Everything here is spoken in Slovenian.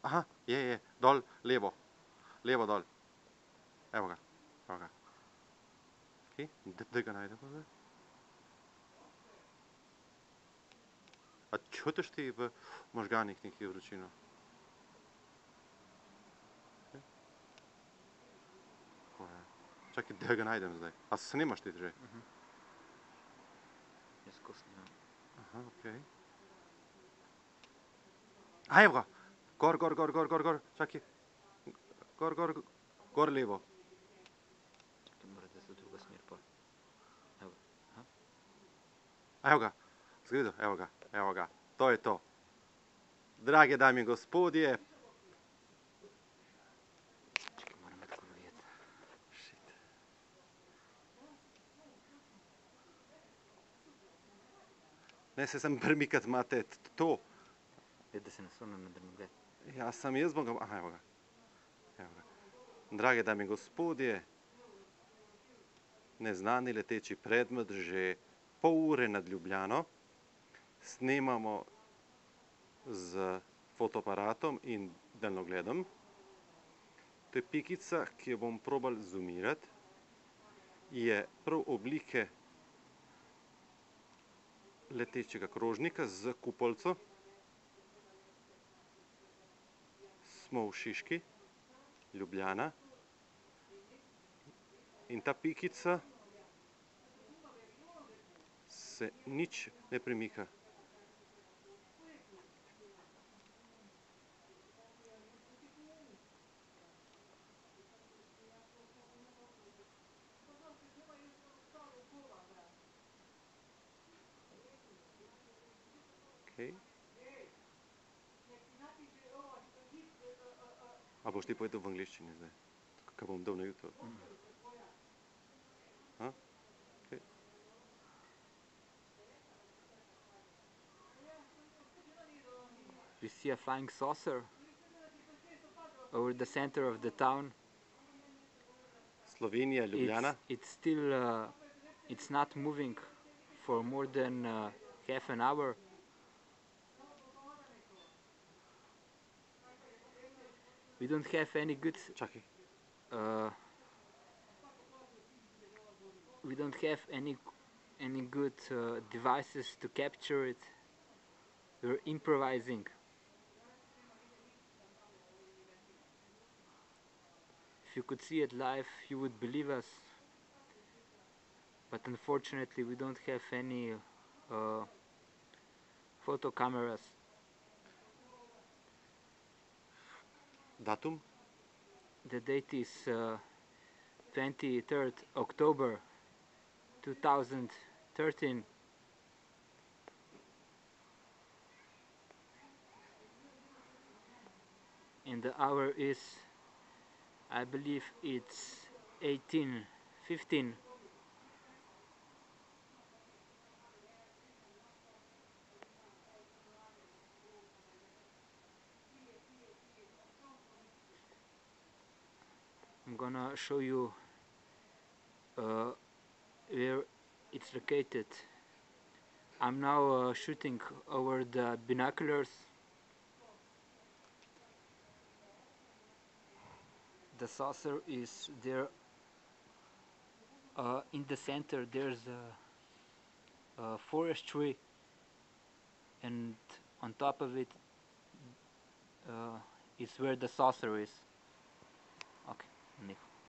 Aha, je, dol, levo. Levo dol. Evo ga, evo ga. Kje? Da ga najdemo zdaj? A čutiš ti v možganih neki vročino? Čakaj, da ga najdem zdaj. A snimaš ti že? Jaz ko snimam. Aha, okej. A, evo ga! Gor, čakaj. Gor levo. Čakaj, morate se v drugo smer pol. Evo ga. Evo ga, zgledal, evo ga. To je to. Drage dame in gospodje. Čakaj, moram iti tako ujeti. Shit. Ne, se sem premikati imate to. Da se naslonam na drmogled. Ja, sam jaz bom ga... Aha, evo ga. Drage dame in gospodje, neznani leteči predmet že pol ure nad Ljubljano. Snemamo z fotoaparatom in daljnogledom. To je pikica, ki jo bom probal zoomirati. Je prav oblike letečega krožnika z kupolco. Smo v Šiški, Ljubljana. In ta pikica se nič ne premika. Okej. A boš ti povedal v angleščini zdaj? Kaj bom dal na YouTube? A? Okej. You see a flying saucer over the center of the town. Slovenija, Ljubljana. It's still, it's not moving for more than half an hour. We don't have any good... Čakaj. We don't have any good devices to capture it. We're improvising. If you could see it live, you would believe us. But unfortunately, we don't have any photo cameras. Datum? The date is 23rd October 2013. And the hour is, I believe it's 18:15. I'm gonna show you where it's located. I'm now shooting over the binoculars. The saucer is there in the center. There's a forest tree, and on top of it is where the saucer is. Okay, Nick.